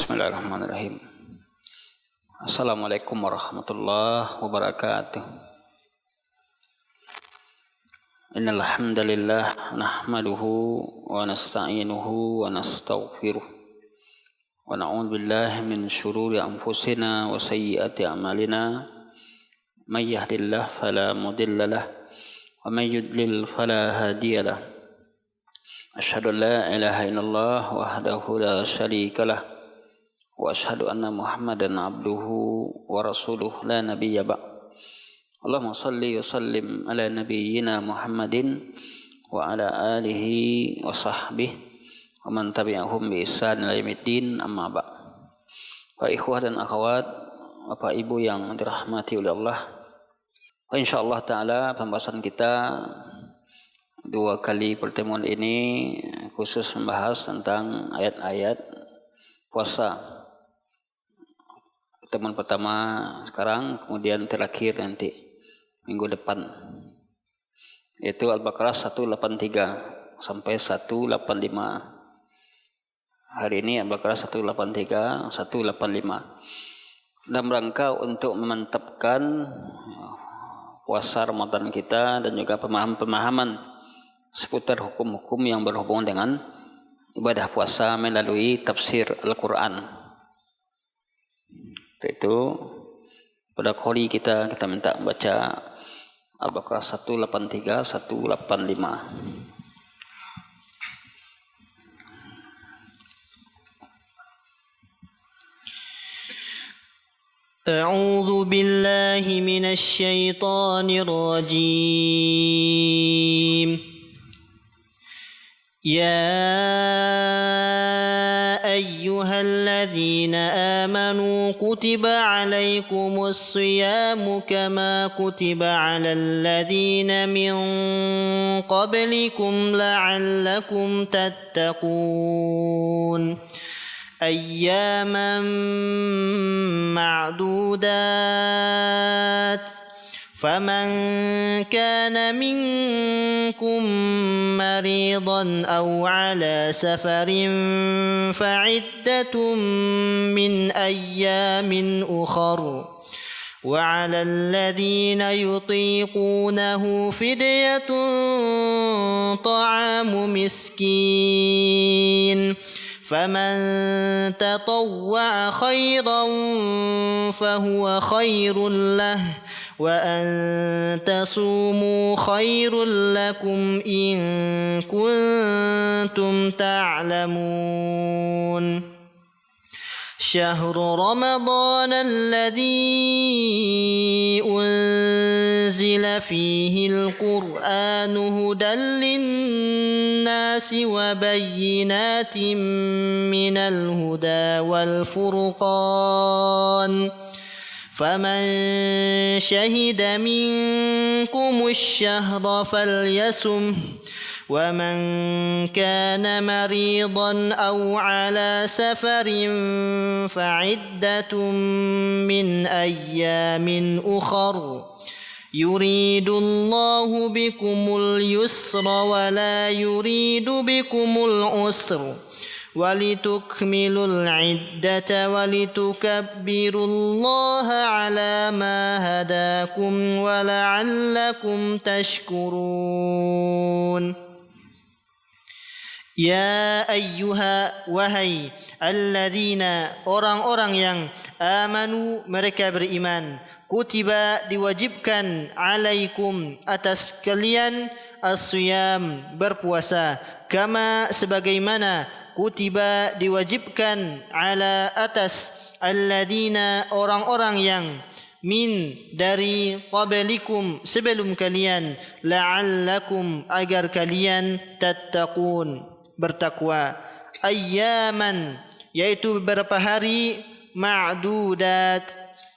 Bismillahirrahmanirrahim. Assalamualaikum warahmatullahi wabarakatuh. Innal hamdalillah nahmaduhu wa nasta'inuhu wa nastaghfiruh wa na'udzu billahi min shururi anfusina wa sayyiati a'malina. May yahdihillahu fala mudilla lahu wa may yudlil fala hadiya lahu. Asyhadu an la ilaha illallah wahdahu la syarika lahu wa asyhadu anna Muhammadan abduhu wa rasuluh la nabiyya ba'd. Allahumma shalli wa sallim ala nabiyyina Muhammadin wa ala alihi wa sahbihi wa man tabi'ahum bi ihsan ila yaumiddin, amma ba'd. Wa ikhwah dan akhwat, Bapak Ibu yang dirahmati oleh Allah, insyaallah taala pembahasan kita dua kali pertemuan ini khusus membahas tentang ayat-ayat puasa. Pertemuan pertama sekarang, kemudian terakhir nanti minggu depan, yaitu Al-Baqarah 183 sampai 185. Hari ini Al-Baqarah 183, 185. Dalam rangka untuk memantapkan puasa Ramadan kita dan juga pemahaman seputar hukum-hukum yang berhubungan dengan ibadah puasa melalui tafsir Al-Quran. Itu pada kali kita minta baca Al-Baqarah 183, 185. أعوذ بالله من الشيطان الرجيم. يا أيها الذين آمنوا كتب عليكم الصيام كما كتب على الذين من قبلكم لعلكم تتقون أياما معدودات فمن كان منكم مريضا أو على سفر فعدة من أيام أخر وعلى الذين يطيقونه فدية طعام مسكين فمن تطوع خيرا فهو خير له وأن تصوموا خير لكم إن كنتم تعلمون. شهر رمضان الذي أنزل فيه القرآن هدى للناس وبينات من الهدى والفرقان فمن شهد منكم الشهر فليصمه ومن كان مريضا أو على سفر فعدة من أيام أخر يريد الله بكم اليسر ولا يريد بكم العسر ولتكملوا العدة ولتكبروا الله على ما هداكم ولعلكم تشكرون. Ya ayyuha, wahai alladzina, orang-orang yang amanu, mereka beriman, kutiba, diwajibkan, alaikum, atas kalian, as-siyam, berpuasa, kama, sebagaimana, kutiba, diwajibkan, ala, atas, alladzina, orang-orang yang min, dari, qablikum, sebelum kalian, la'allakum, agar kalian tattaqun, bertakwa. Ayyaman, yaitu beberapa hari, ma'dudat,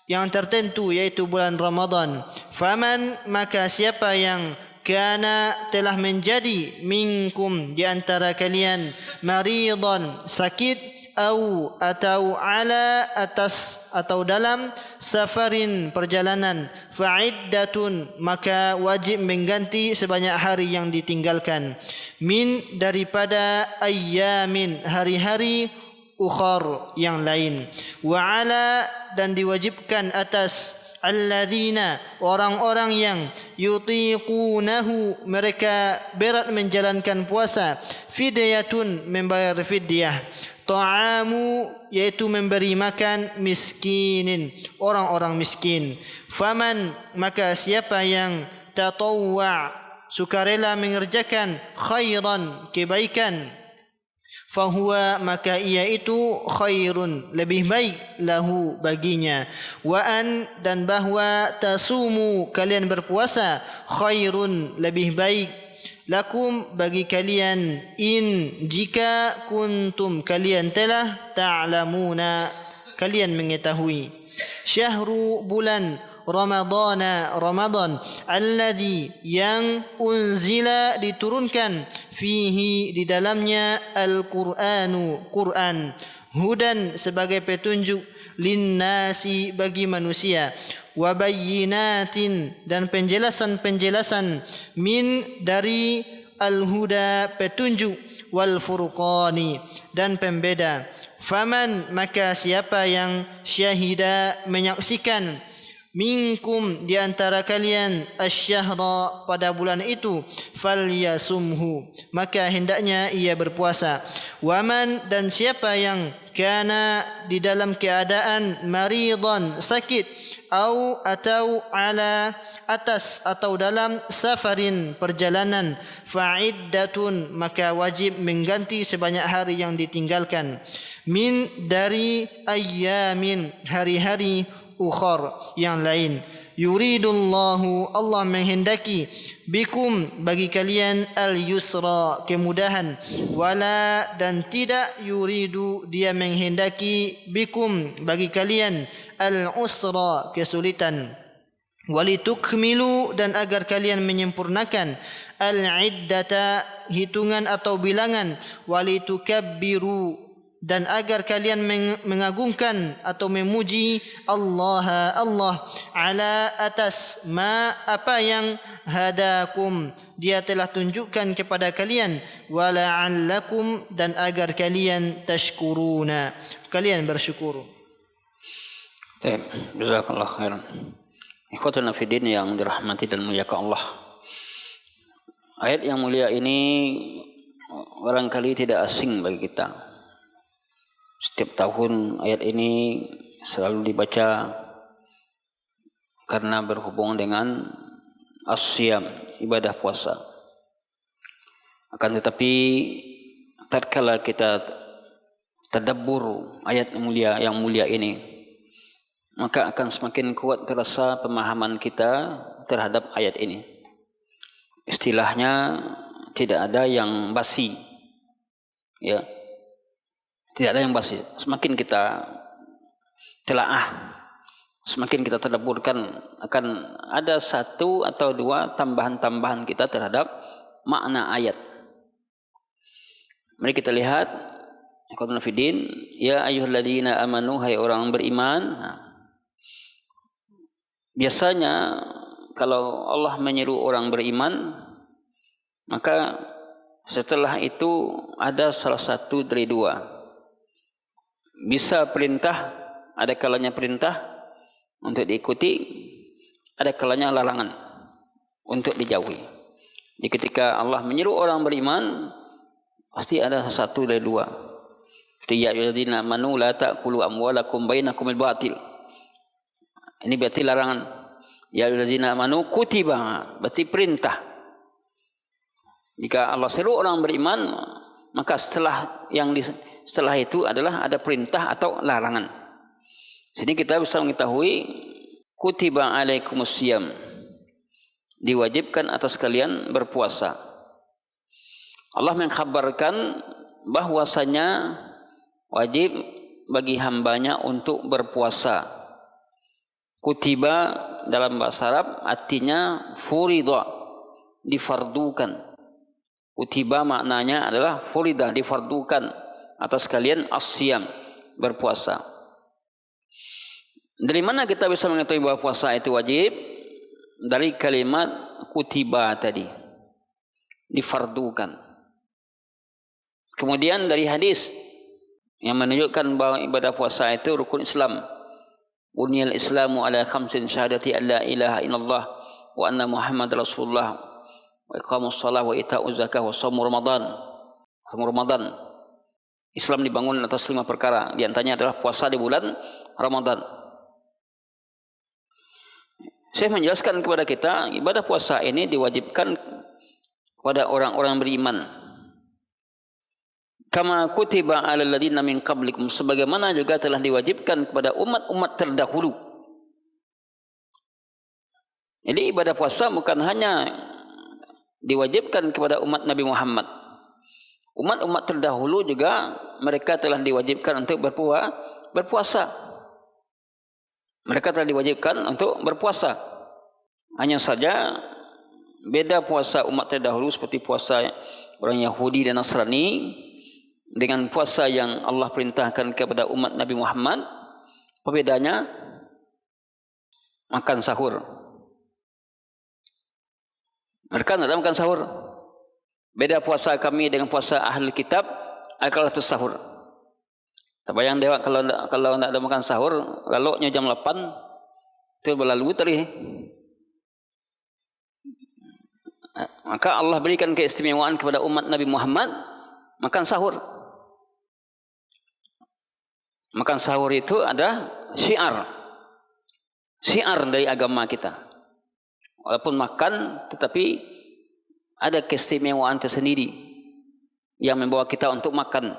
yang tertentu, yaitu bulan Ramadan. Faman, maka siapa yang kana, telah menjadi, minkum, di antara kalian, maridan, sakit, atau ala, atas atau dalam, safarin, perjalanan, fa'iddatun, maka wajib mengganti sebanyak hari yang ditinggalkan, min, daripada, ayyamin, hari-hari, ukhar yang lain. Wa ala dan diwajibkan atas alladzina orang-orang yang yutiqunahu mereka berat menjalankan puasa, fidyatun membayar fidyah, ta'amu yaitu memberi makan miskinin orang-orang miskin, faman maka siapa yang tatawwa sukarela mengerjakan khairan kebaikan, fahuwa maka ia itu khairun lebih baik lahu baginya, wa an dan bahwa tasumu kalian berpuasa khairun lebih baik lakum bagi kalian in jika kuntum kalian telah ta'lamuna kalian mengetahui. Syahru bulan Ramadan alladhi yang unzila diturunkan fihi di dalamnya al-Qur'anu Quran, hudan sebagai petunjuk, linnasi bagi manusia, wa bayyinatin dan penjelasan-penjelasan, min dari al-huda petunjuk, wal furqani dan pembeda. Faman maka siapa yang syahida menyaksikan, minkum di antara kalian asyahra pada bulan itu, falyasumhu maka hendaknya ia berpuasa. Waman dan siapa yang kana di dalam keadaan maridan sakit, atau ala atas atau dalam safarin perjalanan, fa'iddatun maka wajib mengganti sebanyak hari yang ditinggalkan, min dari ayyamin hari-hari ukhar yang lain. Yuridullahu Allah menghendaki, bikum bagi kalian al-yusra kemudahan, wala dan tidak yuridu dia menghendaki, bikum bagi kalian al-usra kesulitan, walitukmilu dan agar kalian menyempurnakan al-iddata hitungan atau bilangan, walitukabbiru dan agar kalian mengagungkan atau memuji Allah ala atas ma apa yang hadakum dia telah tunjukkan kepada kalian, wala'allakum dan agar kalian tashkuruna kalian bersyukur. Baik, jazakallah khairan. Ikhwatuna fi din yang dirahmati dan muliakan Allah. Ayat yang mulia ini barangkali tidak asing bagi kita. Setiap tahun ayat ini selalu dibaca karena berhubung dengan as-siyam, ibadah puasa. Akan tetapi tatkala kita tadabbur ayat yang mulia ini, maka akan semakin kuat terasa pemahaman kita terhadap ayat ini. Istilahnya tidak ada yang basi. Ya. Tidak ada yang basi. Semakin kita telaah, semakin kita tadabburkan, akan ada satu atau dua tambahan-tambahan kita terhadap makna ayat. Mari kita lihat. Ikhwatul Fiddin, ya ayyuhalladzina amanu, hai orang beriman. Biasanya kalau Allah menyeru orang beriman, maka setelah itu ada salah satu dari dua. Bisa perintah, ada kalanya perintah untuk diikuti, ada kalanya larangan untuk dijauhi. Jadi ketika Allah menyeru orang beriman, pasti ada satu dari dua. Seperti ya ayyuhalladzina amanu la ta'kulu amwalakum bainakum bil batil. Ini berarti larangan. Ya ayyuhalladzina amanu kutiba, berarti perintah. Jika Allah seru orang beriman, maka setelah itu adalah ada perintah atau larangan. Sini kita bisa mengetahui kutiba alaikumusiyam, diwajibkan atas kalian berpuasa. Allah mengkhabarkan bahwasanya wajib bagi hambanya untuk berpuasa. Kutiba dalam bahasa Arab artinya furidha, difardukan. Kutiba maknanya adalah furida, difardukan atas kalian as-siyam, berpuasa. Dari mana kita bisa mengetahui bahwa puasa itu wajib? Dari kalimat kutiba tadi, difardukan. Kemudian dari hadis yang menunjukkan bahawa ibadah puasa itu rukun Islam. Buniyal Islamu ala khamsin syahadati an la ilaha illallah wa anna Muhammad Rasulullah wa iqamus shalah wa ita'uz zakah wa shaum Ramadan. Islam dibangun atas 5 perkara, di antaranya adalah puasa di bulan Ramadan. Saya menjelaskan kepada kita, ibadah puasa ini diwajibkan kepada orang-orang beriman. Kama kutiba 'alal ladzina min qablikum, sebagaimana juga telah diwajibkan kepada umat-umat terdahulu. Jadi ibadah puasa bukan hanya diwajibkan kepada umat Nabi Muhammad. Umat-umat terdahulu juga mereka telah diwajibkan untuk berpuasa. Mereka telah diwajibkan untuk berpuasa. Hanya saja beda puasa umat terdahulu seperti puasa orang Yahudi dan Nasrani dengan puasa yang Allah perintahkan kepada umat Nabi Muhammad. Perbedaannya makan sahur. Mereka tidak makan sahur. Beda puasa kami dengan puasa ahli kitab adalah sahur. Terbayang dewa kalau tidak ada makan sahur, lalunya jam 8 itu berlalu tadi. Maka Allah berikan keistimewaan kepada umat Nabi Muhammad makan sahur. Makan sahur itu ada syiar dari agama kita. Walaupun makan, tetapi ada keistimewaan tersendiri yang membawa kita untuk makan.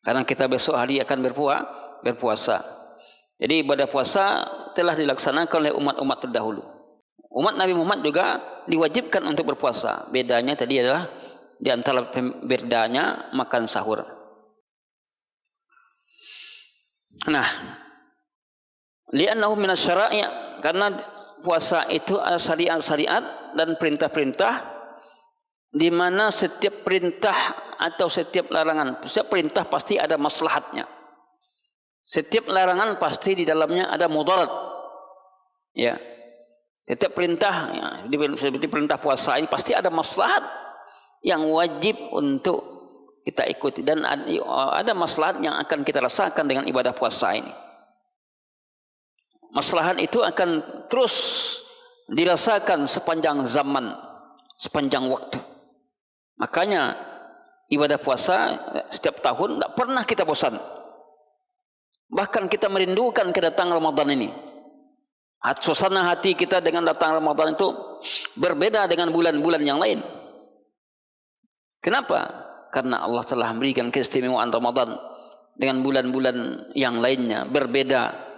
Karena kita besok hari akan berpuasa. Jadi ibadah puasa telah dilaksanakan oleh umat-umat terdahulu. Umat Nabi Muhammad juga diwajibkan untuk berpuasa. Bedanya tadi adalah di antara bedanya makan sahur. Nah, li'annahu minasyara'i', karena puasa itu ada syariat-syariat dan perintah-perintah, di mana setiap perintah atau setiap larangan, setiap perintah pasti ada maslahatnya. Setiap larangan pasti di dalamnya ada mudarat. Ya. Setiap perintah, ya, seperti perintah puasa ini pasti ada maslahat yang wajib untuk kita ikuti, dan ada maslahat yang akan kita rasakan dengan ibadah puasa ini. Maslahat itu akan terus dirasakan sepanjang zaman, sepanjang waktu. Makanya ibadah puasa setiap tahun tidak pernah kita bosan. Bahkan kita merindukan kedatangan Ramadan ini. Suasana hati kita dengan datang Ramadan itu berbeda dengan bulan-bulan yang lain. Kenapa? Karena Allah telah memberikan keistimewaan Ramadan dengan bulan-bulan yang lainnya berbeda.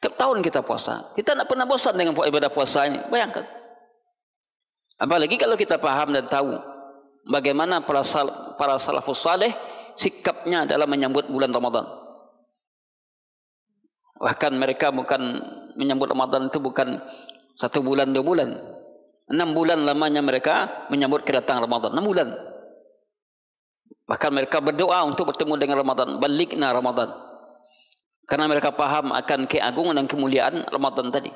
Tiap tahun kita puasa, kita tidak pernah bosan dengan ibadah puasa ini. Bayangkan. Apalagi kalau kita paham dan tahu bagaimana para salafus saleh sikapnya dalam menyambut bulan Ramadan. Bahkan mereka bukan menyambut Ramadan itu bukan 1 bulan 2 bulan, 6 bulan lamanya mereka menyambut kedatangan Ramadan. 6 bulan. Bahkan mereka berdoa untuk bertemu dengan Ramadan, balikna Ramadan, karena mereka paham akan keagungan dan kemuliaan Ramadan tadi.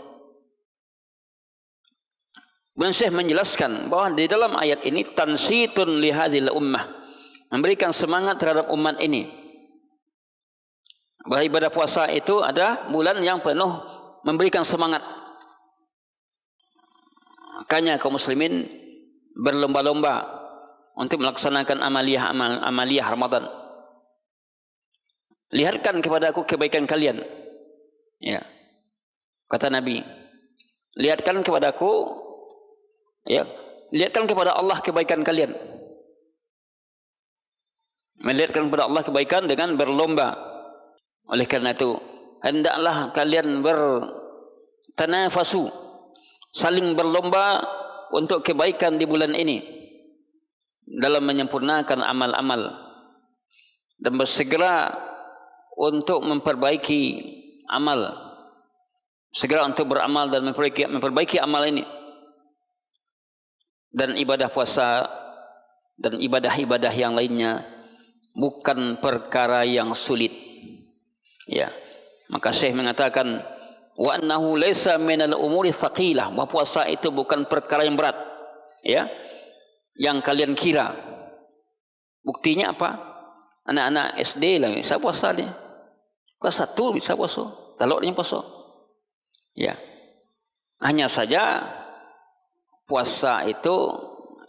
Ibn Syekh menjelaskan bahawa di dalam ayat ini tansitun li hadzal ummah, memberikan semangat terhadap umat ini. Bahawa ibadah puasa itu ada bulan yang penuh memberikan semangat. Makanya kaum muslimin berlomba-lomba untuk melaksanakan amaliyah Ramadan. Lihatkan kepada aku kebaikan kalian. Ya. Kata Nabi, lihatkan kepada aku, ya, lihatkan kepada Allah kebaikan kalian. Melihatkan kepada Allah kebaikan dengan berlomba. Oleh karena itu, hendaklah kalian bertanafasu, saling berlomba untuk kebaikan di bulan ini, dalam menyempurnakan amal-amal, dan bersegera untuk memperbaiki amal, segera untuk beramal dan memperbaiki amal ini. Dan ibadah puasa dan ibadah-ibadah yang lainnya bukan perkara yang sulit. Ya, maka Syekh mengatakan wa annahu laisa minal umuri thaqilah, bahwa puasa itu bukan perkara yang berat. Ya, yang kalian kira. Buktinya apa? Anak-anak SD lah bisa puasa dia. Kelas 1 bisa puasa. Talok dia puasa. Ya. Hanya saja puasa itu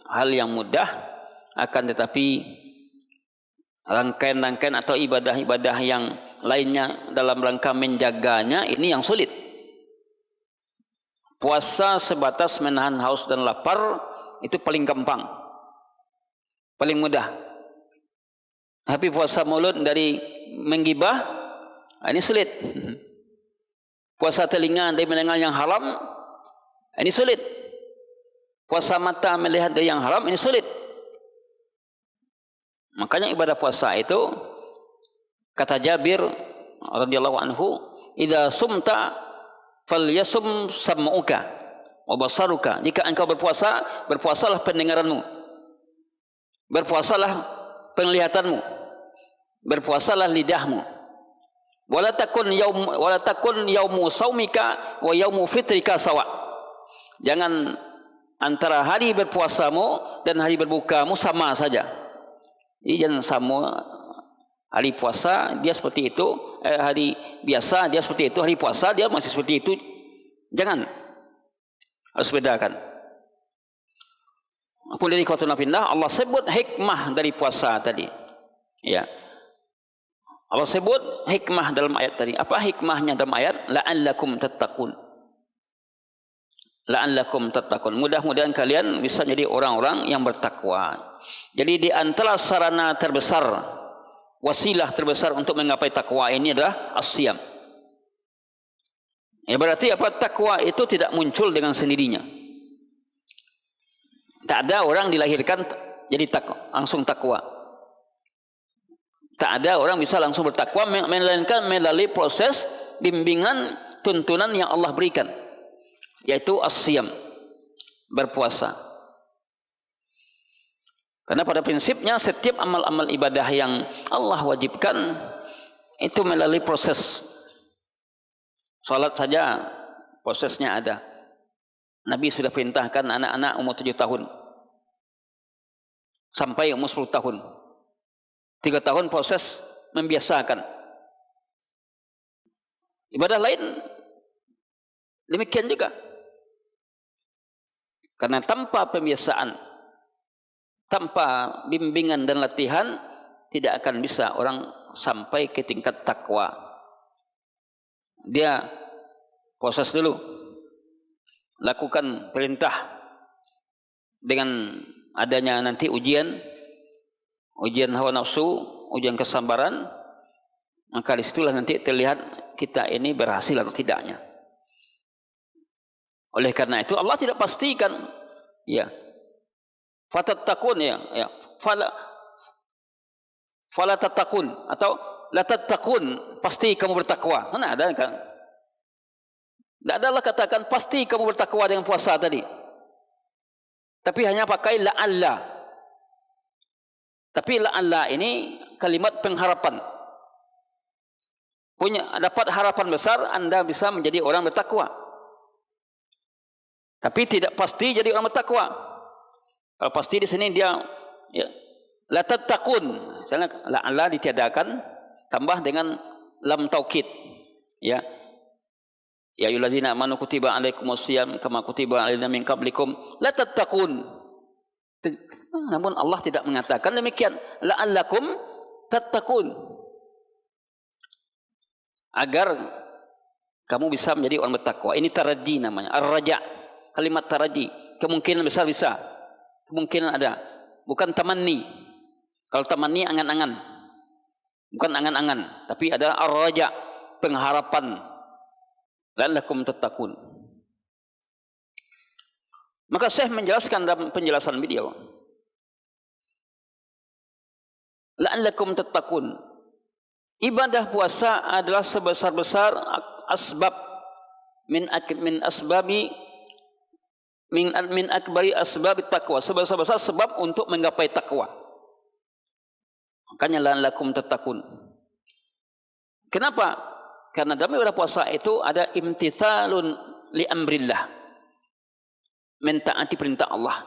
hal yang mudah, akan tetapi rangkaian-rangkaian atau ibadah-ibadah yang lainnya dalam rangka menjaganya ini yang sulit. Puasa sebatas menahan haus dan lapar itu paling gampang, paling mudah. Tapi puasa mulut dari menggibah ini sulit. Puasa telinga dari mendengar yang haram ini sulit. Puasa mata melihat dari yang haram ini sulit. Makanya ibadah puasa itu kata Jabir radhiyallahu anhu, "Idza sumta falyasum sam'uka wa basaruka." Jika engkau berpuasa, berpuasalah pendengaranmu, berpuasalah penglihatanmu, berpuasalah lidahmu. Wala takun yaumu saumika wa yaumu fitrika sawa. Jangan antara hari berpuasamu dan hari berbukamu sama saja. Jadi jangan sama, hari puasa dia seperti itu, hari biasa dia seperti itu, hari puasa dia masih seperti itu. Jangan, harus bedakan. Kemudian di khutbah pindah Allah sebut hikmah dari puasa tadi. Ya. Allah sebut hikmah dalam ayat tadi. Apa hikmahnya dalam ayat? La'allakum tattaqun. La'allakum tattaqun. Mudah-mudahan kalian bisa menjadi orang-orang yang bertakwa. Jadi di antara sarana terbesar, wasilah terbesar untuk menggapai takwa ini adalah as-siyam. Ya, berarti apa? Takwa itu tidak muncul dengan sendirinya. Tak ada orang dilahirkan jadi langsung takwa. Tak ada orang bisa langsung bertakwa, melainkan melalui proses bimbingan tuntunan yang Allah berikan, yaitu as-siyam, berpuasa. Karena pada prinsipnya setiap amal-amal ibadah yang Allah wajibkan itu melalui proses. Salat saja prosesnya ada. Nabi sudah perintahkan anak-anak umur 7 tahun sampai umur 10 tahun. 3 tahun proses membiasakan. Ibadah lain demikian juga. Karena tanpa pembiasaan, tanpa bimbingan dan latihan, tidak akan bisa orang sampai ke tingkat takwa. Dia proses dulu, lakukan perintah, dengan adanya nanti ujian hawa nafsu, ujian kesabaran, maka disitulah nanti terlihat kita ini berhasil atau tidaknya. Oleh karena itu Allah tidak pastikan, ya, fatattaqun, ya, fala tattaqun atau la tattaqun, pasti kamu bertakwa. Mana ada kan? Tidak adalah katakan pasti kamu bertakwa dengan puasa tadi. Tapi hanya pakai la'alla. Tapi la'alla ini kalimat pengharapan. Dapat harapan besar Anda bisa menjadi orang bertakwa. Tapi tidak pasti jadi orang bertakwa. Kalau pasti di sini dia, ya, la tattaqun. Misalnya la'alla ditiadakan, tambah dengan lam taukid. Ya. Ya ayyuhallazina amanu kutiba alaikumusiyam kama kutiba alal ladzina min qablikum la tattaqun. Namun Allah tidak mengatakan demikian, la'allakum tattaqun, agar kamu bisa menjadi orang bertakwa. Ini taraji namanya, ar-raja. Kalimat taraji, kemungkinan besar bisa, kemungkinan ada, bukan tamanni. Kalau tamanni angan-angan, bukan angan-angan, tapi ada ar-raja, pengharapan. La'allakum tattaqun. Maka Syekh menjelaskan dalam penjelasan beliau, la'allakum tattaqun. Ibadah puasa adalah sebesar-besar asbab min akbari asbab taqwa, sebesar-besar sebab untuk menggapai takwa. Makanya la'allakum tattaqun. Kenapa? Karena dalam ibadah puasa itu ada imtithalun li amrillah, mentaati perintah Allah,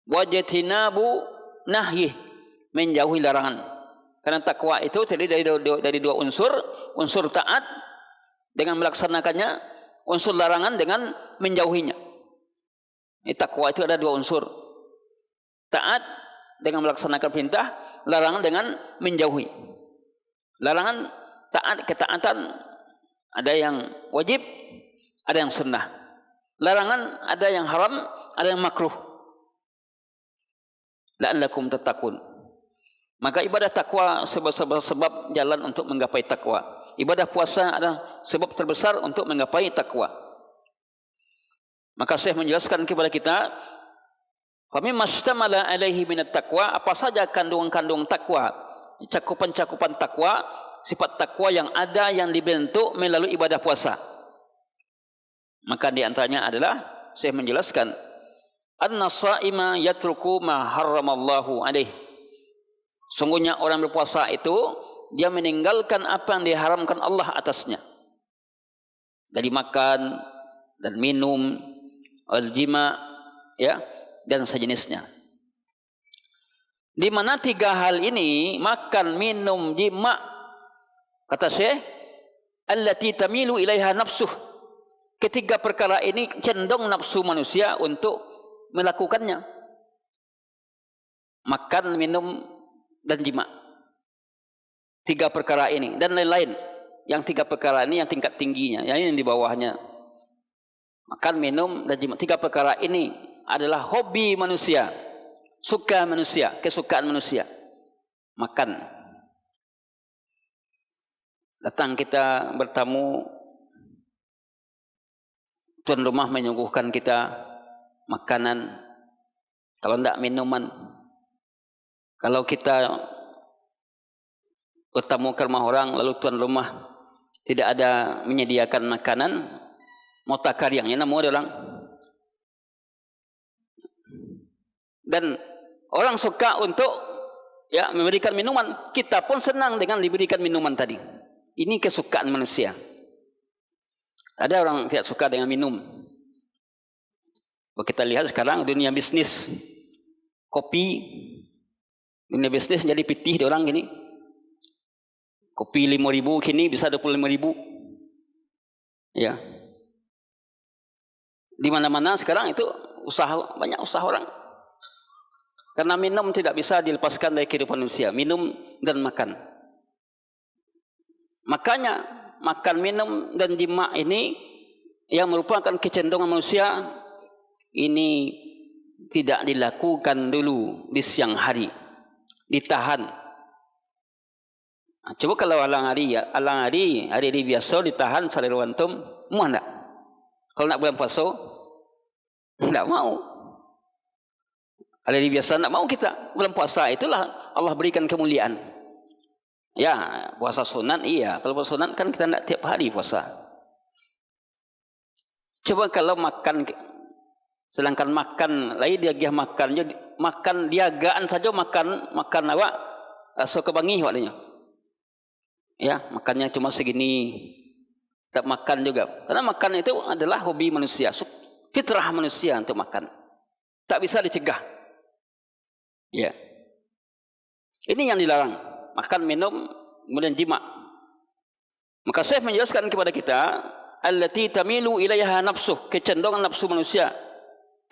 wajtinabu nahyi, menjauhi larangan. Karena takwa itu terdiri dari dua unsur, unsur taat dengan melaksanakannya, unsur larangan dengan menjauhinya. Takwa itu ada dua unsur. Taat dengan melaksanakan perintah, larangan dengan menjauhi. Larangan ketaatan ada yang wajib, ada yang sunnah. Larangan ada yang haram, ada yang makruh. La'allakum tattaqun. Maka ibadah takwa sebab jalan untuk menggapai takwa. Ibadah puasa adalah sebab terbesar untuk menggapai takwa. Maka Syekh menjelaskan kepada kita, fa mimma ishtamala alaihi minat taqwa, apa saja kandungan-kandungan takwa, cakupan-cakupan takwa, sifat takwa yang ada yang dibentuk melalui ibadah puasa. Maka di antaranya adalah Syekh menjelaskan, an-nasaima yatruku ma harramallahu alaihi. Sungguhnya orang berpuasa itu dia meninggalkan apa yang diharamkan Allah atasnya. Dari makan dan minum, al-jima, ya, dan sejenisnya. Di mana tiga hal ini, makan, minum, jima, kata Syekh, allati tamilu ilaiha nafsuh. Ketiga perkara ini cenderung nafsu manusia untuk melakukannya. Makan, minum, dan jima. Tiga perkara ini dan lain-lain. Yang tiga perkara ini yang tingkat tingginya, yang ini di bawahnya. Makan, minum, dan jima. Tiga perkara ini adalah hobi manusia, suka manusia, kesukaan manusia. Makan. Datang kita bertamu, tuan rumah menyuguhkan kita makanan, kalau tidak minuman. Kalau kita bertamu ke rumah orang lalu tuan rumah tidak ada menyediakan makanan, mau takar yang mau orang. Dan orang suka untuk ya memberikan minuman, kita pun senang dengan diberikan minuman tadi. Ini kesukaan manusia. Ada orang tidak suka dengan minum. Kita lihat sekarang dunia bisnis kopi, dunia bisnis jadi pitih di orang gini. Kopi 5.000 kini bisa 25.000. Ya. Di mana-mana sekarang itu usaha, banyak usaha orang. Karena minum tidak bisa dilepaskan dari kehidupan manusia, minum dan makan. Makanya makan, minum dan jima ini yang merupakan kecenderungan manusia ini tidak dilakukan dulu di siang hari, ditahan. Nah, coba kalau alang hari biasa ditahan saliru antum, mau enggak? Kalau nak bulan puasa, enggak mau. Hari biasa enggak mau kita. Bulan puasa itulah Allah berikan kemuliaan. Ya, puasa sunat iya. Kalau puasa sunat kan kita enggak tiap hari puasa. Coba kalau makan, sedangkan makan lain dia makan diagaan saja makan awak so kebangi waktunya. Ya, makannya cuma segini, tak makan juga. Karena makan itu adalah hobi manusia, fitrah manusia untuk makan. Tak bisa dicegah. Ya. Ini yang dilarang, makan, minum, kemudian jima. Maka Syekh menjelaskan kepada kita, allati tamilu ilaiha nafsuh, kecenderungan nafsu manusia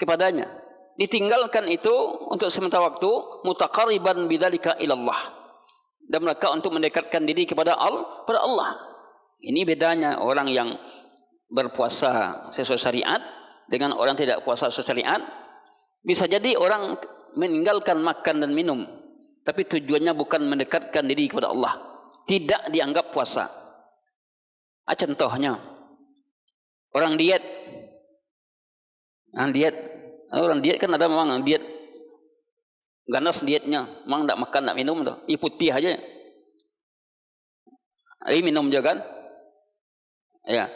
kepadanya. Ditinggalkan itu untuk sementara waktu, mutaqarriban bidzalika ilallah. Dan mereka untuk mendekatkan diri kepada Allah. Ini bedanya orang yang berpuasa sesuai syariat dengan orang tidak puasa sesuai syariat. Bisa jadi orang meninggalkan makan dan minum, tapi tujuannya bukan mendekatkan diri kepada Allah. Tidak dianggap puasa. Contohnya, orang diet. Orang diet kan ada memang diet. Ganas dietnya, memang tak makan, tak minum dah. Putih aja. Ini minum juga kan? Ya.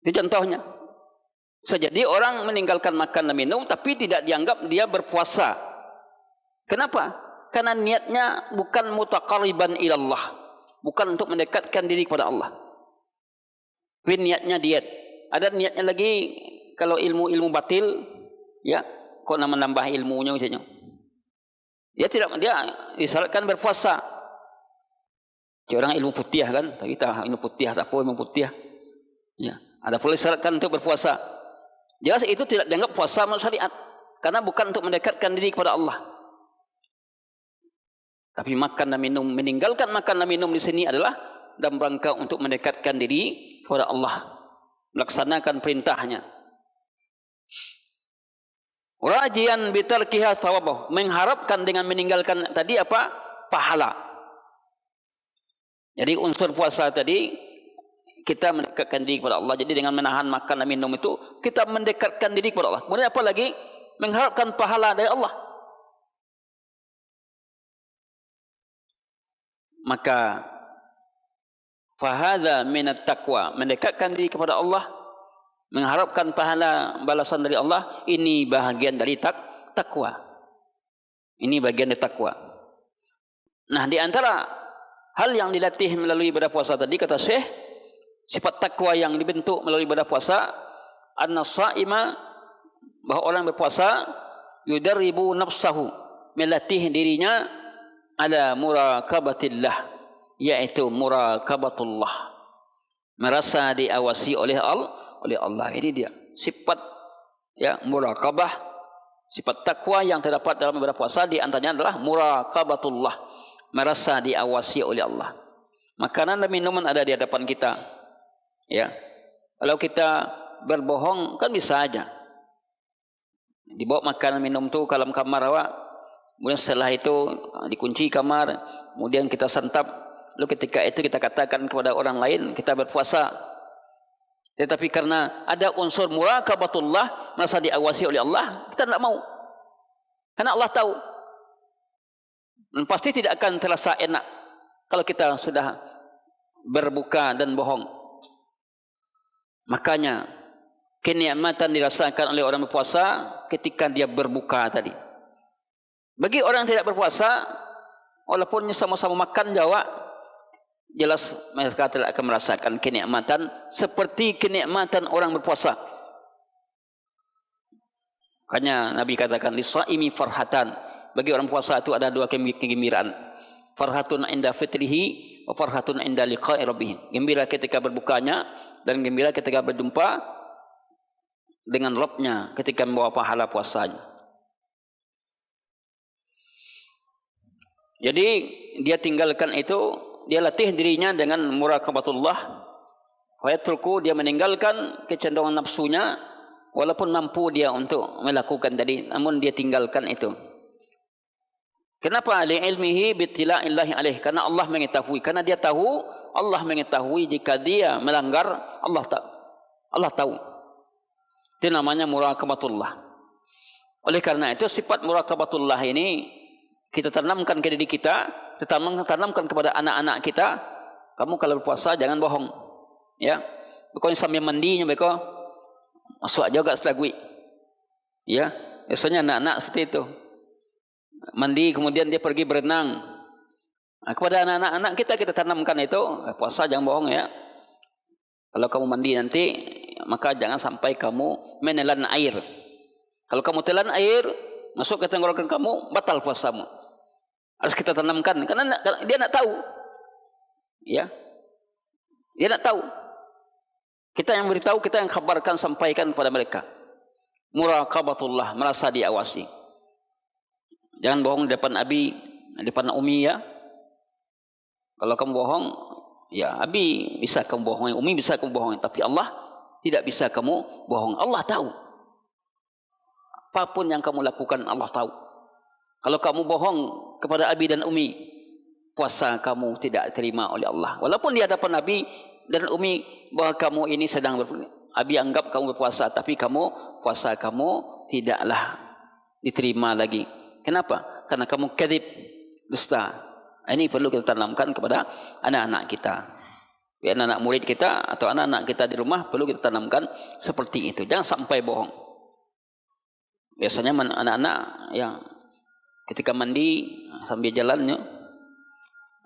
Itu contohnya. Jadi orang meninggalkan makan dan minum tapi tidak dianggap dia berpuasa. Kenapa? Karena niatnya bukan mutaqarriban ilallah. Bukan untuk mendekatkan diri kepada Allah. Tapi niatnya diet. Ada niatnya lagi kalau ilmu batil, ya, kok nama nambah ilmunya misalnya. Dia disyaratkan berpuasa, Cik orang ilmu putih kan, tapi tak ilmu putih, tak apa ilmu putih. Ya, ada pula syaratkan untuk berpuasa. Jelas itu tidak dianggap puasa menurut syariat, karena bukan untuk mendekatkan diri kepada Allah. Tapi makan dan minum, meninggalkan makan dan minum di sini adalah dalam rangka untuk mendekatkan diri kepada Allah, melaksanakan perintahnya. Rajian bitarkiha thawabah, mengharapkan dengan meninggalkan tadi apa? Pahala. Jadi unsur puasa tadi kita mendekatkan diri kepada Allah. Jadi dengan menahan makan dan minum itu kita mendekatkan diri kepada Allah. Kemudian apa lagi? Mengharapkan pahala dari Allah. Maka fahadha minat taqwa, mendekatkan diri kepada Allah, mengharapkan pahala balasan dari Allah, ini bahagian dari takwa. Ini bagian dari takwa. Nah, di antara hal yang dilatih melalui ibadah puasa tadi, kata Syekh, sifat takwa yang dibentuk melalui ibadah puasa, an-nasaima, bahawa orang berpuasa yudarribu nafsahu, melatih dirinya ala muraqabatillah, yaitu muraqabatullah, merasa diawasi oleh Allah. Ini dia sifat ya muraqabah, sifat takwa yang terdapat dalam ibadah puasa. Di antaranya adalah muraqabatullah, merasa diawasi oleh Allah. Makanan dan minuman ada di hadapan kita. Ya, kalau kita berbohong kan bisa aja dibawa makanan minum tu ke dalam kamar awak, kemudian setelah itu dikunci kamar, kemudian kita santap, lalu ketika itu kita katakan kepada orang lain kita berpuasa. Tetapi karena ada unsur muraqabatullah, merasa diawasi oleh Allah, kita tidak mau, karena Allah tahu. Dan pasti tidak akan terasa enak kalau kita sudah berbuka dan bohong. Makanya kenikmatan dirasakan oleh orang berpuasa ketika dia berbuka tadi. Bagi orang yang tidak berpuasa, walaupun sama-sama makan Jawa, jelas mereka tidak akan merasakan kenikmatan seperti kenikmatan orang berpuasa. Makanya Nabi katakan lisaimi farhatan, bagi orang puasa itu ada dua kegembiraan. Farhatun inda fitrihi wa farhatun inda liqa'i rabbih. Gembira ketika berbukanya dan gembira ketika berjumpa dengan Rabbnya ketika membawa pahala puasanya. Jadi dia tinggalkan itu, dia latih dirinya dengan muraqabatullah. Wa yatruku, dia meninggalkan kecenderungan nafsunya, walaupun mampu dia untuk melakukan tadi, namun dia tinggalkan itu. Kenapa? Li'ilmihi bittila'illahi alaih, karena Allah mengetahui, karena dia tahu, Allah mengetahui jika dia melanggar, Allah tahu. Itu namanya muraqabatullah. Oleh karena itu sifat muraqabatullah ini kita tanamkan ke diri kita, kita tanamkan kepada anak-anak kita. Kamu kalau berpuasa jangan bohong, ya. Pokoknya sambil mandinya mereka masuk juga selagui, ya. Biasanya anak-anak seperti itu. Mandi kemudian dia pergi berenang. Nah, kepada anak-anak kita tanamkan itu, puasa jangan bohong ya. Kalau kamu mandi nanti, maka jangan sampai kamu menelan air. Kalau kamu telan air masuk ke tenggorokan kamu, batal puasamu. Harus kita tanamkan, karena dia nak tahu, ya. Dia nak tahu. Kita yang beritahu, kita yang kabarkan, sampaikan kepada mereka. Muraqabatullah, merasa diawasi. Jangan bohong di depan Abi, di depan Umi ya. Kalau kamu bohong, ya Abi bisa kamu bohongi, Umi bisa kamu bohongi, tapi Allah tidak bisa kamu bohong. Allah tahu. Apapun yang kamu lakukan Allah tahu. Kalau kamu bohong kepada Abi dan Umi, puasa kamu tidak diterima oleh Allah. Walaupun di hadapan Abi dan Umi bahwa kamu ini sedang Abi anggap kamu berpuasa, tapi puasa kamu tidaklah diterima lagi. Kenapa? Karena kamu kadzib, dusta. Ini perlu kita tanamkan kepada anak-anak kita. Anak-anak murid kita atau anak-anak kita di rumah perlu kita tanamkan seperti itu. Jangan sampai bohong. Biasanya anak-anak yang ketika mandi sambil jalannya,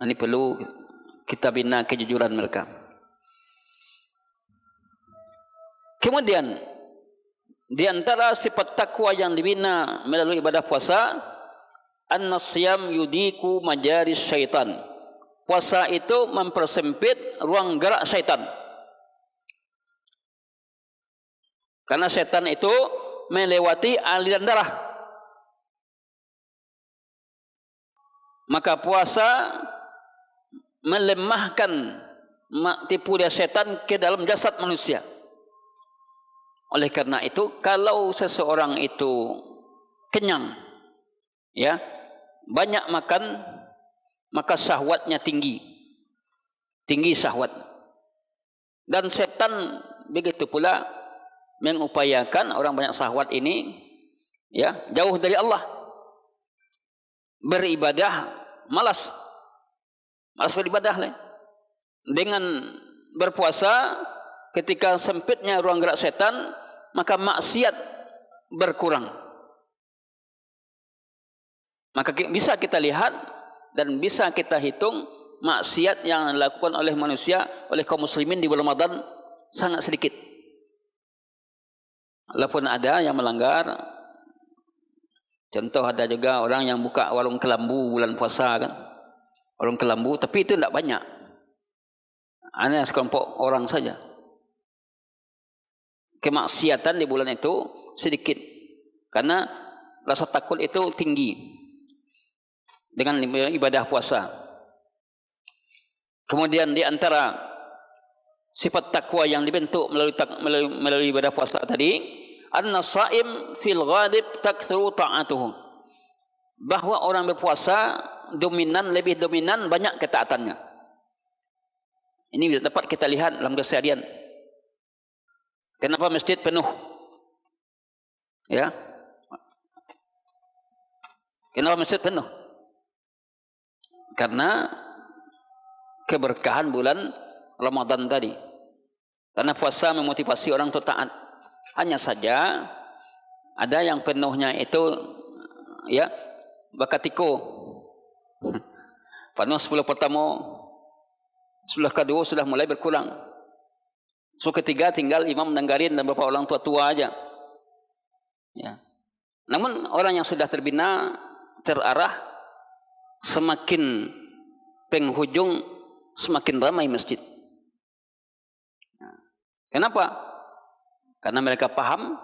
ini perlu kita bina kejujuran mereka. Kemudian di antara sifat takwa yang dibina melalui ibadah puasa, an-nasyam yudiku majaris syaitan. puasa itu mempersempit ruang gerak syaitan. Karena syaitan itu melewati aliran darah. Maka puasa melemahkan tipu daya syaitan ke dalam jasad manusia. Oleh karena itu, kalau seseorang itu kenyang, ya, banyak makan, maka syahwatnya tinggi syahwat. Dan setan begitu pula mengupayakan orang banyak syahwat ini, ya, jauh dari Allah. Beribadah malas beribadah lah. Dengan berpuasa, ketika sempitnya ruang gerak setan, maka maksiat berkurang. Maka bisa kita lihat dan bisa kita hitung maksiat yang dilakukan oleh manusia, oleh kaum muslimin di bulan Ramadan sangat sedikit. Walaupun ada yang melanggar, contoh ada juga orang yang buka warung kelambu bulan puasa kan, warung kelambu, tapi itu tidak banyak, hanya sekelompok orang saja. Kemaksiatan di bulan itu sedikit, karena rasa takut itu tinggi dengan ibadah puasa. Kemudian di antara sifat takwa yang dibentuk melalui ibadah puasa tadi, an-nasaim fil ghalib takthuru ta'atuhu, bahwa orang berpuasa lebih dominan banyak ketaatannya. Ini dapat kita lihat dalam keseharian. Kenapa masjid penuh? Ya. Kenapa masjid penuh? Karena keberkahan bulan Ramadan tadi. Karena puasa memotivasi orang untuk taat. Hanya saja ada yang penuhnya itu, ya, bakatiko. Penuh 10 pertama, 10 kedua sudah mulai berkurang. So ketiga tinggal imam menenggarin dan beberapa orang tua-tua aja. Ya. Namun orang yang sudah terbina, terarah, semakin penghujung semakin ramai masjid. Kenapa? Karena mereka paham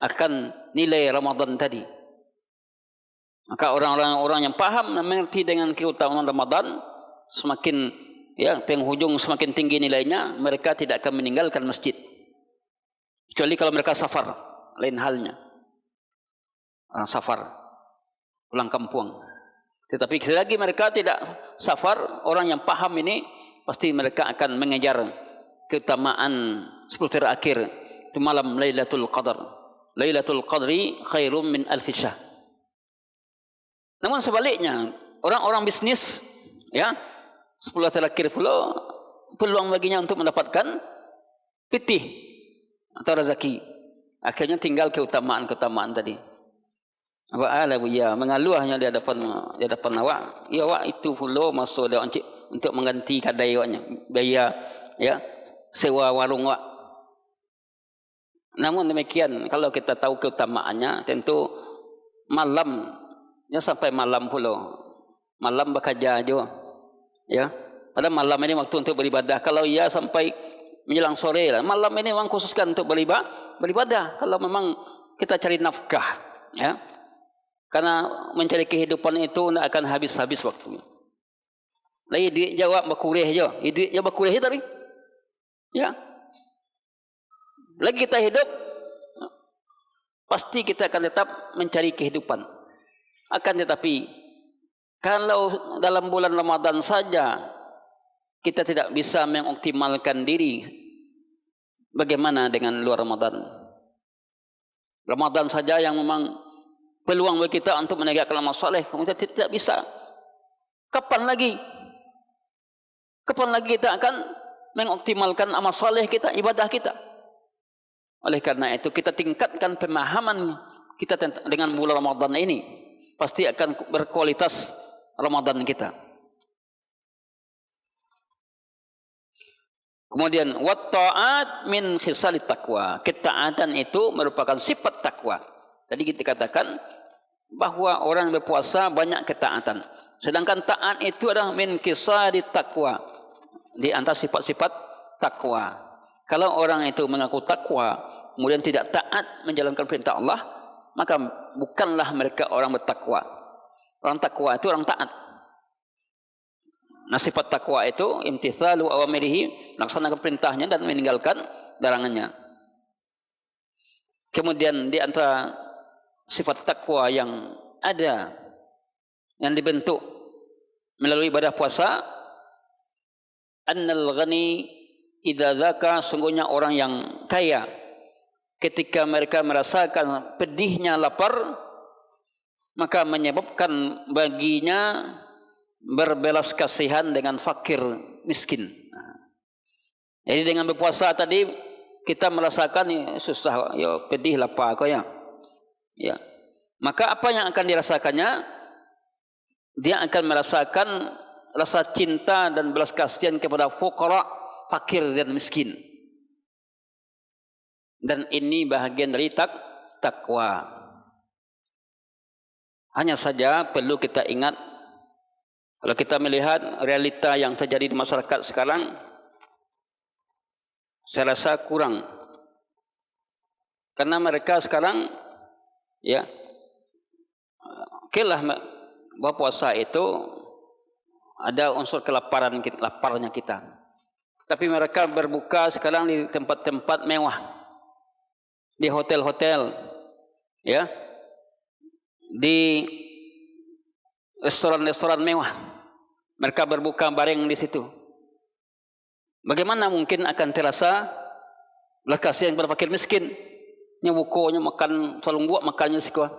akan nilai Ramadan tadi. Maka orang-orang yang paham dan mengerti dengan keutamaan Ramadan, semakin, ya, penghujung semakin tinggi nilainya, mereka tidak akan meninggalkan masjid. Kecuali kalau mereka safar, lain halnya. Orang safar, pulang kampung. Tetapi selagi mereka tidak safar, orang yang paham ini, pasti mereka akan mengejar keutamaan 10 terakhir. Itu malam Lailatul Qadar. Lailatul Qadri khairum min alfi syahr. Namun sebaliknya, orang-orang bisnis, ya, 10 terakhir pula peluang baginya untuk mendapatkan pitih atau rezeki. Akhirnya tinggal keutamaan-keutamaan tadi. Apa ala ya, mengaluhnya di hadapan awak. Ya, awak itu pula masuk dia untuk mengganti kadai awaknya, biaya, ya, sewa warung awak. Namun demikian, kalau kita tahu keutamaannya, tentu malamnya sampai malam pula. Malam bekerja aja. Ya, pada malam ini waktu untuk beribadah. Kalau ia sampai menjelang sore lah, malam ini memang khususkan untuk beribadah. Kalau memang kita cari nafkah, ya, karena mencari kehidupan itu tidak akan habis-habis waktunya. Lagi duit jawab berkureh je, duit je berkureh tadi, ya. Lagi kita hidup, pasti kita akan tetap mencari kehidupan. Akan tetapi kalau dalam bulan Ramadan saja kita tidak bisa mengoptimalkan diri, bagaimana dengan luar Ramadan? Ramadan saja yang memang peluang bagi kita untuk menegakkan amal soleh, kita tidak bisa. Kapan lagi kita akan mengoptimalkan amal soleh kita, ibadah kita? Oleh karena itu kita tingkatkan pemahaman kita dengan bulan Ramadan ini, pasti akan berkualitas Ramadan kita. Kemudian wat ta'at min khisalit taqwa. Ketaatan itu merupakan sifat takwa. Tadi kita katakan bahwa orang berpuasa banyak ketaatan. Sedangkan taat itu adalah min kisari taqwa, di antara sifat-sifat takwa. Kalau orang itu mengaku takwa, kemudian tidak taat menjalankan perintah Allah, maka bukanlah mereka orang bertakwa. Orang takwa itu orang taat. Nah, sifat takwa itu imtithalu awamirihi, melaksanakan perintahnya dan meninggalkan larangannya. Kemudian di antara sifat takwa yang ada, yang dibentuk melalui ibadah puasa, annal ghani idza dzaka, sungguhnya orang yang kaya ketika mereka merasakan pedihnya lapar, maka menyebabkan baginya berbelas kasihan dengan fakir miskin. Jadi dengan berpuasa tadi kita merasakan susah, ya pedih lapar kau ya. Ya. Maka apa yang akan dirasakannya? Dia akan merasakan rasa cinta dan belas kasihan kepada fuqara, fakir dan miskin. Dan ini bahagian dari takwa. Hanya saja perlu kita ingat, kalau kita melihat realita yang terjadi di masyarakat sekarang, saya rasa kurang. Karena mereka sekarang, ya, okelah berpuasa itu ada unsur laparnya kita. Tapi mereka berbuka sekarang di tempat-tempat mewah, di hotel-hotel, ya, di restoran-restoran mewah. Mereka berbuka bareng di situ. Bagaimana mungkin akan terasa belas kasihan kepada fakir miskin? Nya bukonya makan salung buat makannya sikuah.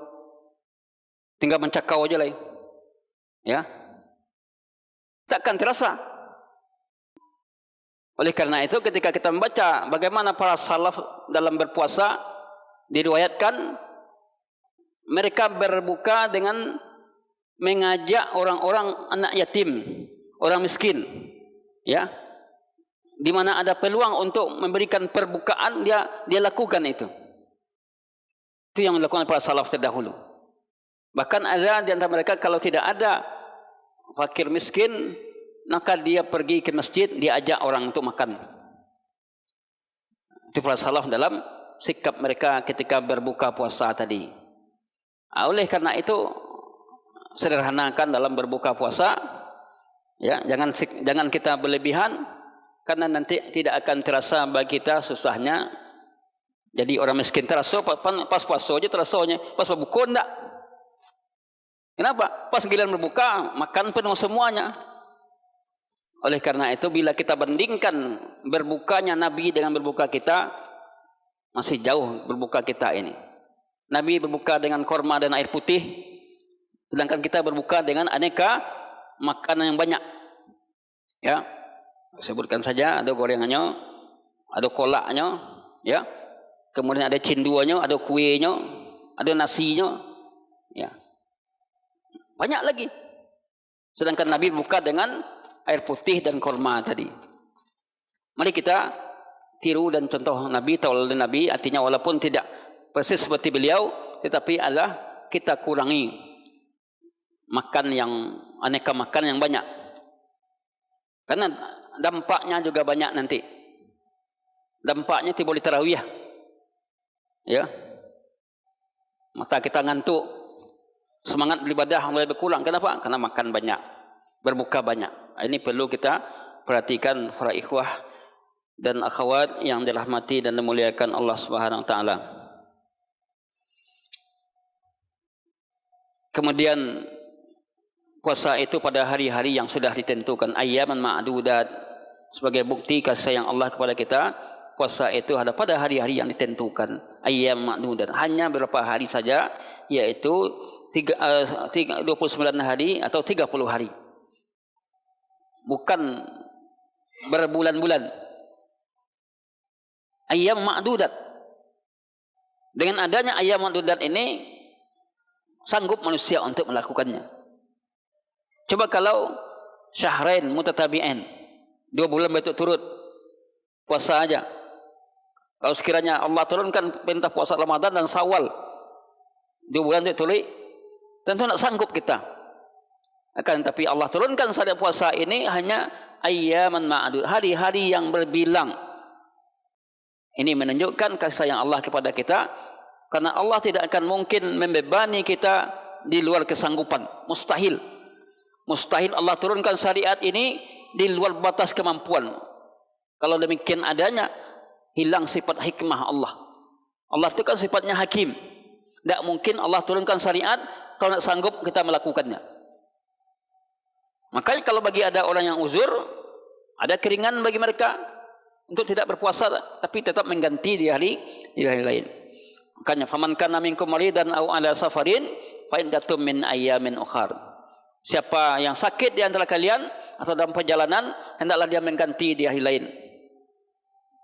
Tinggal mencakau aja lah. Ya. Takkan terasa. Oleh karena itu ketika kita membaca bagaimana para salaf dalam berpuasa, diriwayatkan mereka berbuka dengan mengajak orang-orang anak yatim, orang miskin, ya, di mana ada peluang untuk memberikan perbukaan, dia lakukan itu. Itu yang dilakukan para salaf terdahulu. Bahkan ada di antara mereka kalau tidak ada fakir miskin, maka dia pergi ke masjid, dia ajak orang untuk makan. Itu para salaf dalam sikap mereka ketika berbuka puasa tadi. Oleh karena itu sederhanakan dalam berbuka puasa, ya, jangan kita berlebihan, karena nanti tidak akan terasa bagi kita susahnya. Jadi orang miskin terasa pas puasa aja terasanya, pas berbuka enggak. Kenapa? Pas giliran berbuka makan penuh semuanya. Oleh karena itu bila kita bandingkan berbukanya Nabi dengan berbuka kita, masih jauh berbuka kita ini. Nabi berbuka dengan korma dan air putih, sedangkan kita berbuka dengan aneka makanan yang banyak. Ya, sebutkan saja, ada gorengannya, ada kolaknya, ya, kemudian ada cinduanya, ada kuenya, ada nasinya, ya, banyak lagi. Sedangkan Nabi berbuka dengan air putih dan korma tadi. Mari kita tiru dan contoh Nabi, tauladan Nabi, artinya walaupun tidak persis seperti beliau, tetapi adalah kita kurangi makan yang aneka makan yang banyak, karena dampaknya juga banyak nanti. Dampaknya timbul di tarawih, ya, mata kita ngantuk, semangat beribadah mulai berkurang. Kenapa? Karena makan banyak, berbuka banyak. Ini perlu kita perhatikan para ikhwah dan akhwat yang dirahmati dan dimuliakan Allah Subhanahu wa taala. Kemudian puasa itu pada hari-hari yang sudah ditentukan, ayyaman ma'dudat, sebagai bukti kasih sayang Allah kepada kita. Puasa itu ada pada hari-hari yang ditentukan, ayyam ma'dudat, hanya beberapa hari saja, yaitu 29 hari atau 30 hari, bukan berbulan-bulan. Ayyam ma'dudat. Dengan adanya ayyam ma'dudat ini sanggup manusia untuk melakukannya. Coba kalau syahrain mutatabi'ain, 2 bulan berturut-turut puasa aja. Kalau sekiranya Allah turunkan perintah puasa Ramadan dan Syawal 2 bulan berturut-turut, tentu tidak sanggup kita. Akan tapi Allah turunkan syariat puasa ini hanya ayyaman ma'dud, hari-hari yang berbilang. Ini menunjukkan kasih sayang Allah kepada kita, karena Allah tidak akan mungkin membebani kita di luar kesanggupan. Mustahil. Mustahil Allah turunkan syariat ini di luar batas kemampuan. Kalau demikian adanya, hilang sifat hikmah Allah. Allah itu kan sifatnya hakim. Tidak mungkin Allah turunkan syariat kalau tidak sanggup kita melakukannya. Makanya kalau bagi ada orang yang uzur, ada keringan bagi mereka untuk tidak berpuasa, tapi tetap mengganti di hari lain. Makanya faman kana minkum maridan aw ala safarin fa iddatum min ayyamin ukhar. Siapa yang sakit di antara kalian atau dalam perjalanan, hendaklah dia mengganti di hari lain.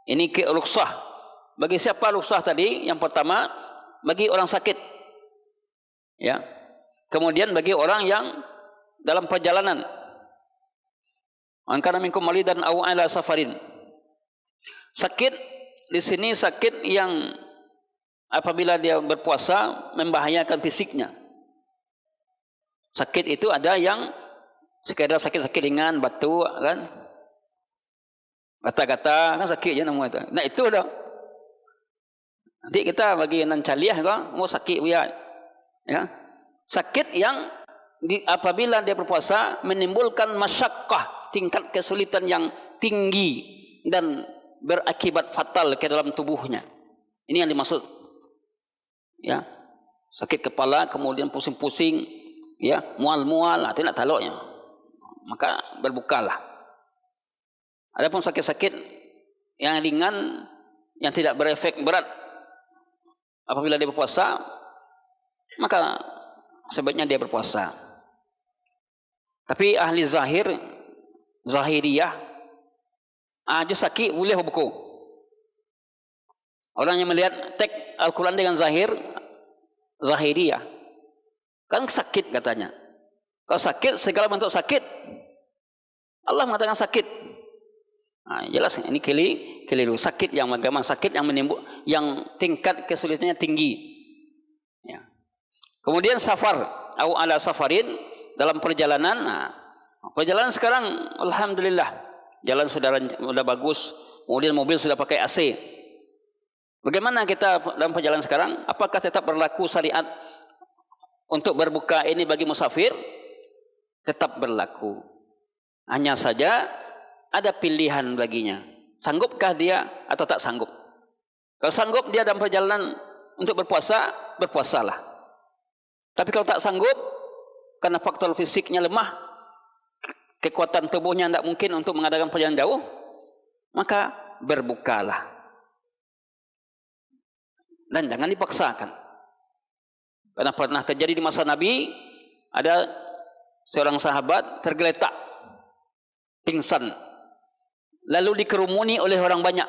Ini rukhsah. Bagi siapa rukhsah tadi? Yang pertama, bagi orang sakit. Ya. Kemudian bagi orang yang dalam perjalanan. Man kana minkum maridan aw ala safarin. Sakit di sini sakit yang apabila dia berpuasa membahayakan fisiknya. Sakit itu ada yang sekedar sakit-sakit ringan, batu kan. Kata-kata kan sakit je nama itu. Nah itu dah. Nanti kita bagi nan caliah kan, mau sakit buat. Ya. Sakit yang apabila dia berpuasa menimbulkan masyakkah, tingkat kesulitan yang tinggi dan berakibat fatal ke dalam tubuhnya. Ini yang dimaksud. Ya. Sakit kepala, kemudian pusing-pusing, ya, mual-mual, itu nak taloknya. Maka berbukalah. Adapun sakit-sakit yang ringan, yang tidak berefek berat apabila dia berpuasa, maka sebaiknya dia berpuasa. Tapi ahli zahiriyah aja sakit boleh berbuku. Orang yang melihat teks Al-Quran dengan zahiriyah, kan sakit katanya. Kalau sakit, segala bentuk sakit, Allah mengatakan sakit. Nah, jelas ini keliru. Sakit yang agama, sakit yang menimbul, yang tingkat kesulitannya tinggi. Ya. Kemudian safar, au ala safarin, dalam perjalanan. Nah, perjalanan sekarang, alhamdulillah, jalan sudah bagus. Kemudian mobil sudah pakai AC. Bagaimana kita dalam perjalanan sekarang? Apakah tetap berlaku syariat untuk berbuka ini bagi musafir? Tetap berlaku. Hanya saja ada pilihan baginya. Sanggupkah dia atau tak sanggup? Kalau sanggup dia dalam perjalanan untuk berpuasa, berpuasalah. Tapi kalau tak sanggup, karena faktor fisiknya lemah, kekuatan tubuhnya tidak mungkin untuk mengadakan perjalanan jauh, maka berbukalah. Dan jangan dipaksakan. Karena pernah terjadi di masa Nabi, ada seorang sahabat tergeletak, pingsan, lalu dikerumuni oleh orang banyak.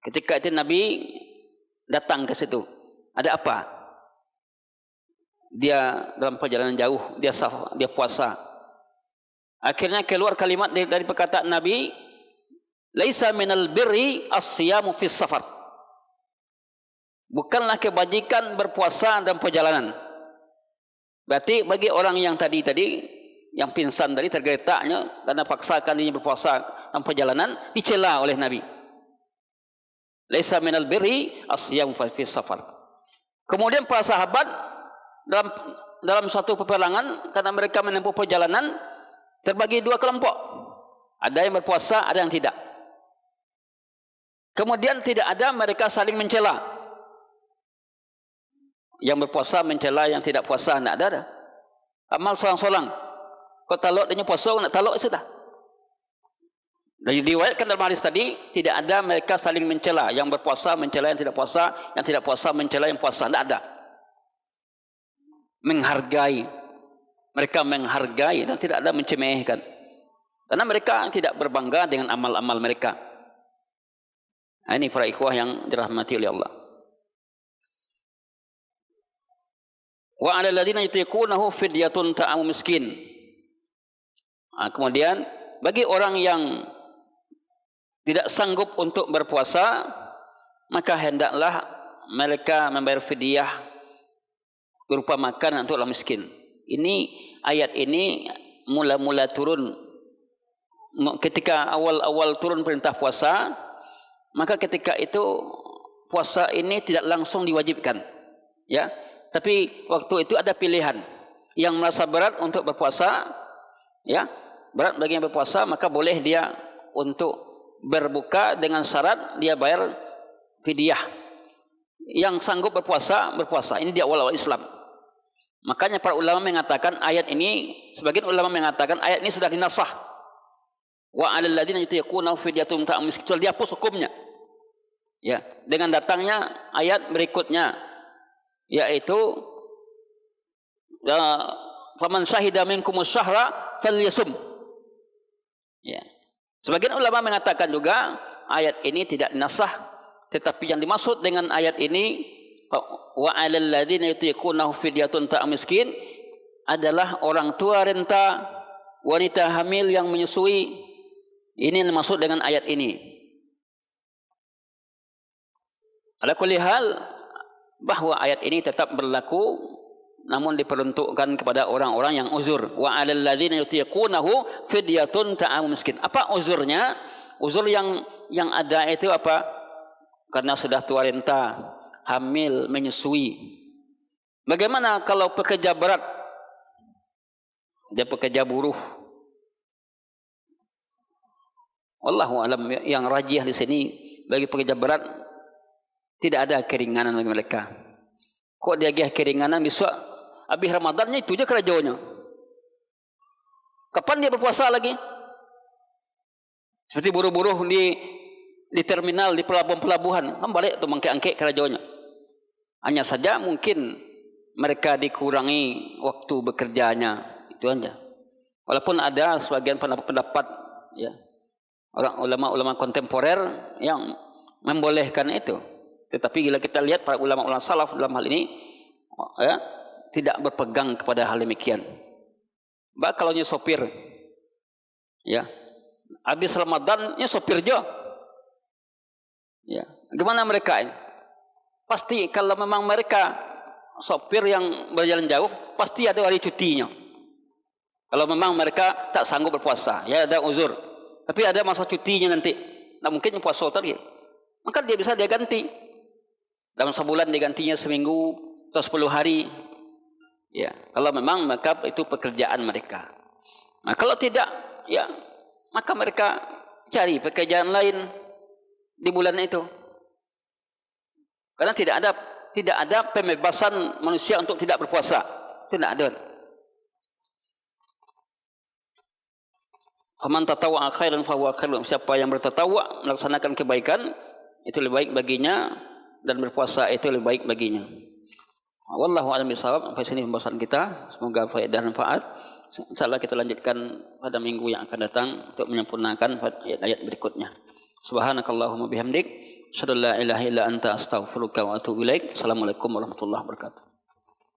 Ketika itu Nabi datang ke situ. Ada apa? Dia dalam perjalanan jauh, dia puasa. Akhirnya keluar kalimat dari perkataan Nabi, laisa minal birri as-siyamu fis safar. Bukanlah kebajikan berpuasa dalam perjalanan. Berarti bagi orang yang tadi yang pingsan tadi tergeletaknya karena paksakan dirinya berpuasa dalam perjalanan, dicela oleh Nabi. Laisa minal birri as-siyam fi safar. Kemudian para sahabat dalam suatu peperangan, karena mereka menempuh perjalanan, terbagi dua kelompok. Ada yang berpuasa, ada yang tidak. Kemudian tidak ada mereka saling mencela. Yang berpuasa mencela yang tidak puasa, tidak ada. Amal solang-solang. Kau talok dia puasa, nak talok sudah. Dan diriwayatkan dalam hadis tadi, tidak ada mereka saling mencela. Yang berpuasa mencela yang tidak puasa, yang tidak puasa mencela yang puasa, tidak ada. Menghargai. Mereka menghargai dan tidak ada mencemehkan. Karena mereka tidak berbangga dengan amal-amal mereka. Nah, ini para ikhwah yang dirahmati oleh Allah. Wa 'alal ladzina yutiqunahu fidyatun ta'amu miskin. Kemudian bagi orang yang tidak sanggup untuk berpuasa, maka hendaklah mereka membayar fidyah berupa makan untuk orang miskin. Ini ayat ini mula-mula turun ketika awal-awal turun perintah puasa, maka ketika itu puasa ini tidak langsung diwajibkan, ya. Tapi waktu itu ada pilihan. Yang merasa berat untuk berpuasa, ya, berat bagi yang berpuasa, maka boleh dia untuk berbuka dengan syarat dia bayar fidyah. Yang sanggup berpuasa, berpuasa. Ini di awal-awal Islam. Makanya para ulama mengatakan ayat ini, sebagian ulama mengatakan ayat ini sudah dinasah. Wa 'alal ladzina yutiqunahu fidyatun ta'am miskin, dihapus hukumnya. Ya, dengan datangnya ayat berikutnya, yaitu faman syahida minkumus syahra falyasum. Ya. Sebagian ulama mengatakan juga ayat ini tidak dinasah, tetapi yang dimaksud dengan ayat ini wa 'alal ladzina yutiqunahu fidyatun ta'am miskin adalah orang tua renta, wanita hamil yang menyusui. Ini yang dimaksud dengan ayat ini. Ala kulli hal, bahwa ayat ini tetap berlaku, namun diperuntukkan kepada orang-orang yang uzur. Wa 'alal ladzina yutiqunahu fidyatun ta'am miskin. Apa uzurnya? Uzur yang ada itu apa? Karena sudah tua renta, hamil, menyusui. Bagaimana kalau pekerja berat? Dia pekerja buruh. Wallahu alam, yang rajih di sini bagi pekerja berat tidak ada keringanan bagi mereka. Kok dia gih keringanan besok habis Ramadannya itu aja kerajaannya. Kapan dia berpuasa lagi? Seperti buruh-buruh di terminal, di pelabuhan, kan balik tu mangke-angke kerajaannya. Hanya saja mungkin mereka dikurangi waktu bekerjanya, itu aja. Walaupun ada sebagian pendapat, ya, orang ulama-ulama kontemporer yang membolehkan itu. Tetapi bila kita lihat para ulama-ulama salaf dalam hal ini, ya, tidak berpegang kepada hal demikian. Bah kalau sopir, ya, habis Ramadan sopir jo, ya, gimana mereka ini? Pasti kalau memang mereka sopir yang berjalan jauh, pasti ada hari cutinya. Kalau memang mereka tak sanggup berpuasa, ya ada uzur. Tapi ada masa cutinya nanti, tak mungkin puasa tadi. Maka dia ganti. Dalam sebulan digantinya seminggu atau 10 hari. Ya, kalau memang maka itu pekerjaan mereka. Nah, kalau tidak, ya, maka mereka cari pekerjaan lain di bulan itu. Karena tidak ada pembebasan manusia untuk tidak berpuasa. Tidak ada. Faman tatawwa'a khairan fa huwa khairun. Siapa yang bertatawwa, melaksanakan kebaikan, itu lebih baik baginya, dan berpuasa itu lebih baik baginya. Wallahu a'lam bishawab. Sampai sini pembahasan kita. Semoga faedah dan manfaat. Insyaallah kita lanjutkan pada minggu yang akan datang untuk menyempurnakan ayat-ayat berikutnya. Subhanakallahumma bihamdik, asyhadu an la ilaha illa anta, astaghfiruka wa atubu ilaik. Assalamualaikum warahmatullahi wabarakatuh.